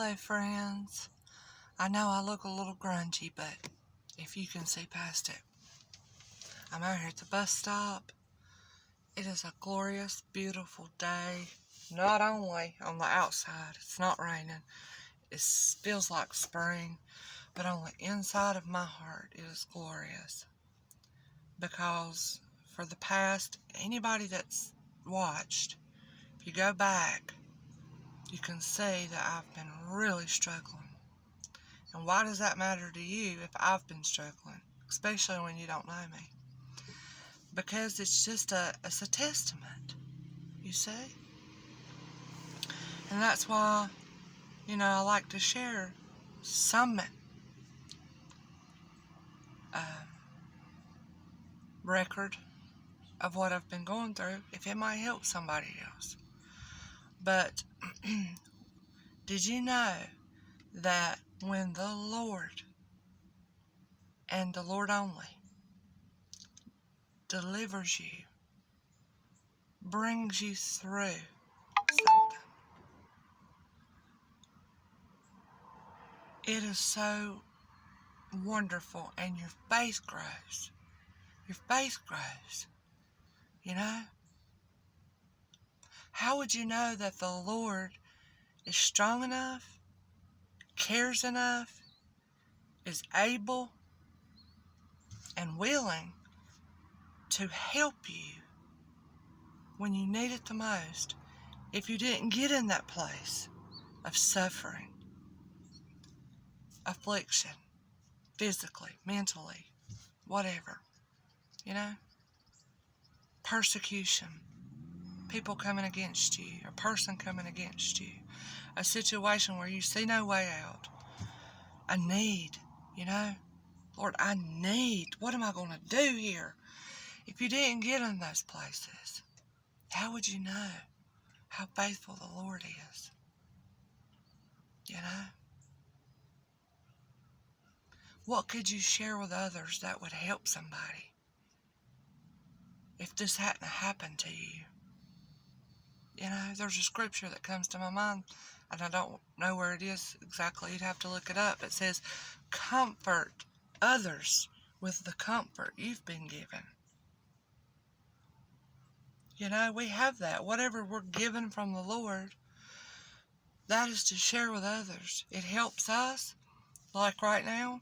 Hello, friends. I know I look a little grungy, but if you can see past it, I'm out here at the bus stop. It is a glorious, beautiful day. Not only on the outside, it's not raining. It feels like spring, but on the inside of my heart, it is glorious. Because for the past, anybody that's watched, if you go back, you can see that I've been really struggling. And why does that matter to you if I've been struggling, especially when you don't know me? Because it's just it's a testament, you see? And that's why, I like to share some record of what I've been going through, if it might help somebody else. But did you know that when the Lord, and the Lord only, delivers you, brings you through something, it is so wonderful, and your faith grows. Your faith grows, How would you know that the Lord is strong enough, cares enough, is able and willing to help you when you need it the most, if you didn't get in that place of suffering, affliction, physically, mentally, whatever, persecution, people coming against you, a person coming against you, a situation where you see no way out, a need, Lord, I need, what am I going to do here? If you didn't get in those places, how would you know how faithful the Lord is? What could you share with others that would help somebody if this hadn't happened to you? There's a scripture that comes to my mind, and I don't know where it is exactly. You'd have to look it up. It says, comfort others with the comfort you've been given. We have that. Whatever we're given from the Lord, that is to share with others. It helps us. Like right now,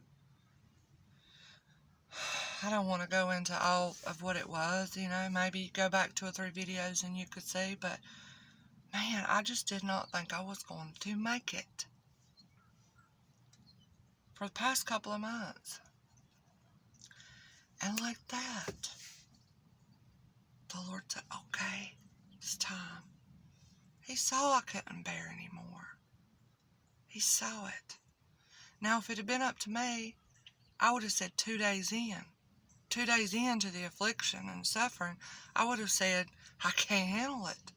I don't want to go into all of what it was, maybe go back 2 or 3 videos and you could see, but man, I just did not think I was going to make it for the past couple of months. And like that, the Lord said, okay, it's time. He saw I couldn't bear anymore. He saw it. Now, if it had been up to me, I would have said 2 days in. 2 days into the affliction and suffering, I would have said, I can't handle it.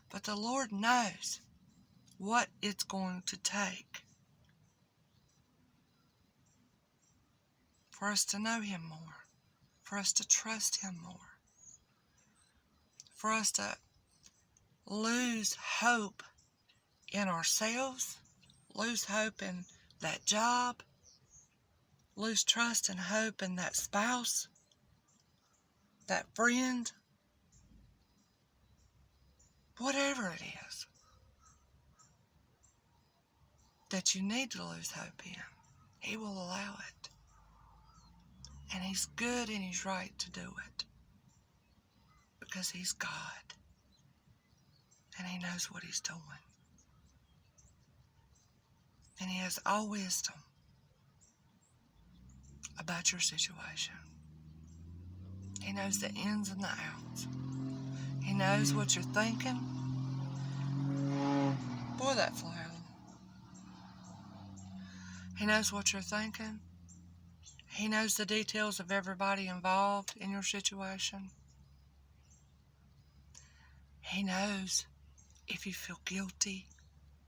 But the Lord knows what it's going to take for us to know Him more, for us to trust Him more, for us to lose hope in ourselves, lose hope in that job, lose trust and hope in that spouse, that friend, whatever it is that you need to lose hope in. He will allow it. And He's good and He's right to do it. Because He's God. And He knows what He's doing. And He has all wisdom about your situation. He knows the ins and the outs. He knows what you're thinking. Boy, that fly on. He knows what you're thinking. He knows the details of everybody involved in your situation. He knows if you feel guilty.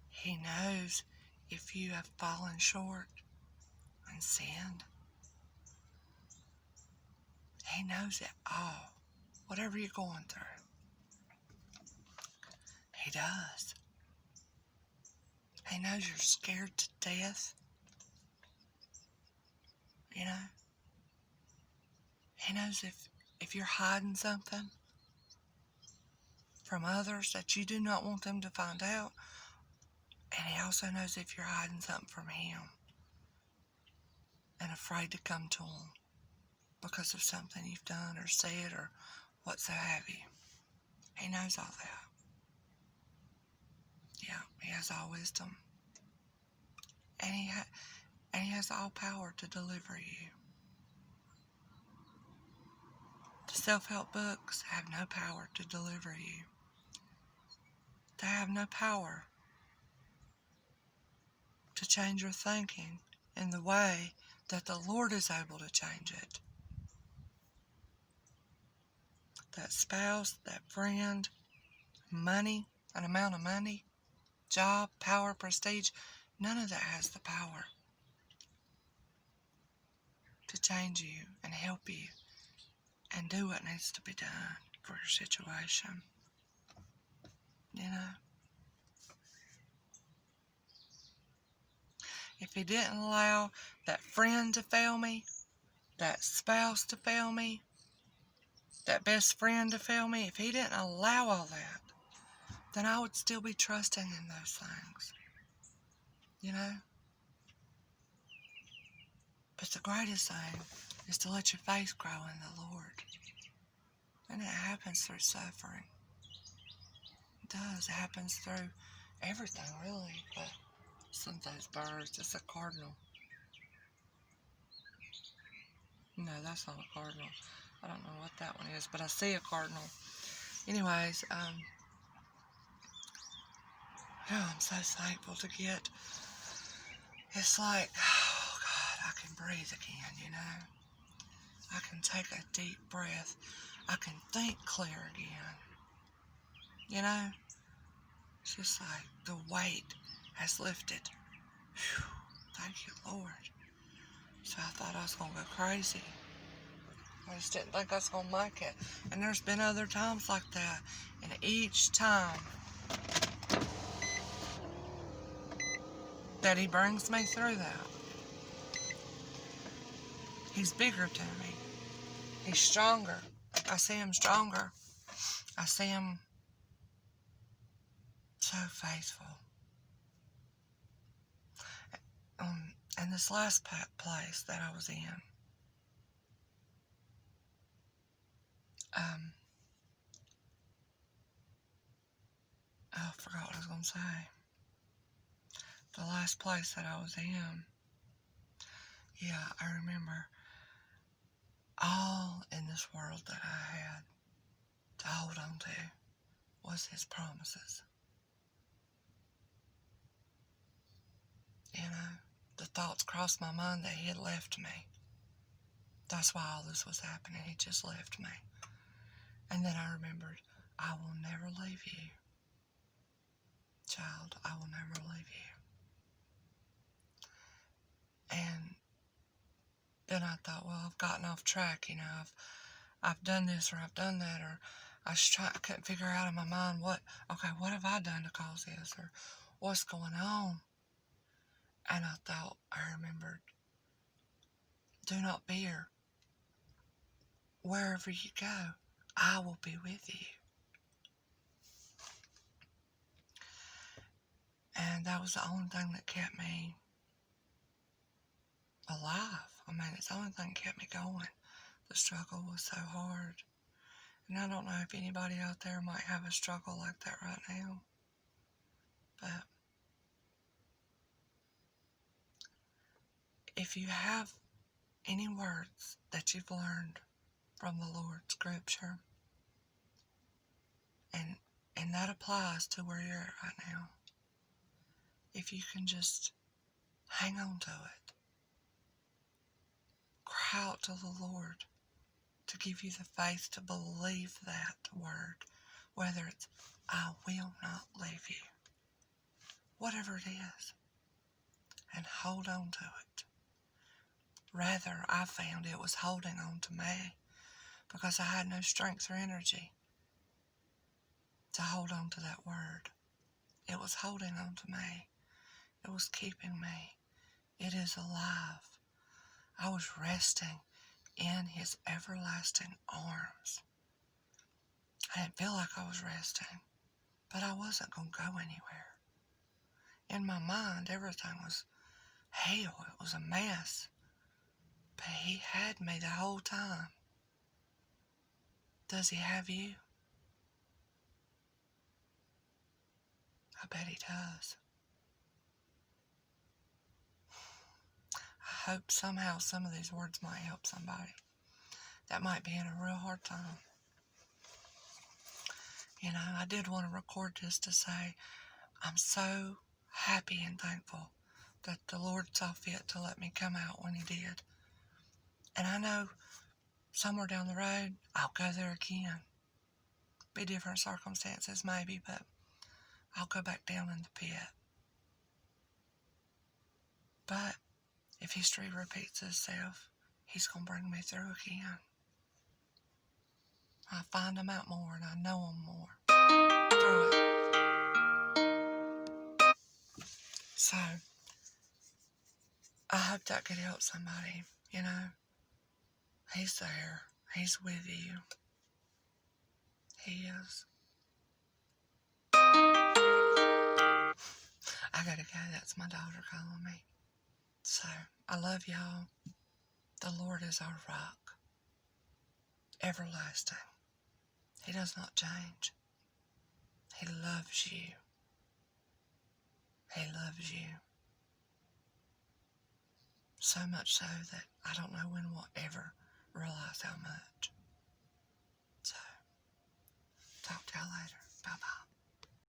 He knows if you have fallen short and sinned. He knows it all. Whatever you're going through. He does. He knows you're scared to death. You know? He knows if you're hiding something from others that you do not want them to find out. And he also knows if you're hiding something from him and afraid to come to him because of something you've done or said or what so have you. He knows all that. Yeah, he has all wisdom. And he has all power to deliver you. The self-help books have no power to deliver you. They have no power to change your thinking in the way that the Lord is able to change it. That spouse, that friend, money, an amount of money, job, power, prestige, none of that has the power to change you and help you and do what needs to be done for your situation. You know? If he didn't allow that friend to fail me, that spouse to fail me, that best friend to fail me, if he didn't allow all that, then I would still be trusting in those things. You know? But the greatest thing is to let your faith grow in the Lord. And it happens through suffering. It does. It happens through everything, really. But some of those birds, it's a cardinal. No, that's not a cardinal. I don't know what that one is, but I see a cardinal. Anyways, I'm so thankful to get, it's like, oh God, I can breathe again, you know. I can take a deep breath. I can think clear again. You know, it's just like the weight has lifted. Whew, thank you, Lord. So I thought I was going to go crazy. I just didn't think I was going to make it. And there's been other times like that. And each time that he brings me through that, he's bigger to me. He's stronger. I see him stronger. I see him so faithful. And this last place that I was in, I forgot what I was going to say. The last place that I was in, yeah, I remember all in this world that I had to hold on to was his promises. You know, the thoughts crossed my mind that he had left me. That's why all this was happening. He just left me. And then I remembered, I will never leave you. Child, I will never leave you. And then I thought, well, I've gotten off track, you know, I've done this or I've done that, or I couldn't figure out in my mind what have I done to cause this, or what's going on? And I remembered, do not fear. Wherever you go, I will be with you. And that was the only thing that kept me alive. I mean, it's the only thing that kept me going. The struggle was so hard. And I don't know if anybody out there might have a struggle like that right now. But if you have any words that you've learned from the Lord's Scripture, and that applies to where you're at right now, if you can just hang on to it, cry out to the Lord to give you the faith to believe that word, whether it's, I will not leave you, whatever it is, and hold on to it. Rather, I found it was holding on to me because I had no strength or energy to hold on to that word. It was holding on to me. It was keeping me. It is alive. I was resting in His everlasting arms. I didn't feel like I was resting, but I wasn't going to go anywhere. In my mind, everything was hell. It was a mess. But He had me the whole time. Does He have you? I bet He does. I hope somehow some of these words might help somebody that might be in a real hard time. You know, I did want to record this to say I'm so happy and thankful that the Lord saw fit to let me come out when He did. And I know somewhere down the road, I'll go there again. Be different circumstances maybe, but I'll go back down in the pit. But if history repeats itself, He's going to bring me through again. I find Him out more and I know Him more through it. So, I hope that could help somebody, you know. He's there. He's with you. He is. I gotta go. That's my daughter calling me. So, I love y'all. The Lord is our rock. Everlasting. He does not change. He loves you. He loves you. So much so that I don't know when we'll ever realize how much. So, talk to y'all later. Bye-bye.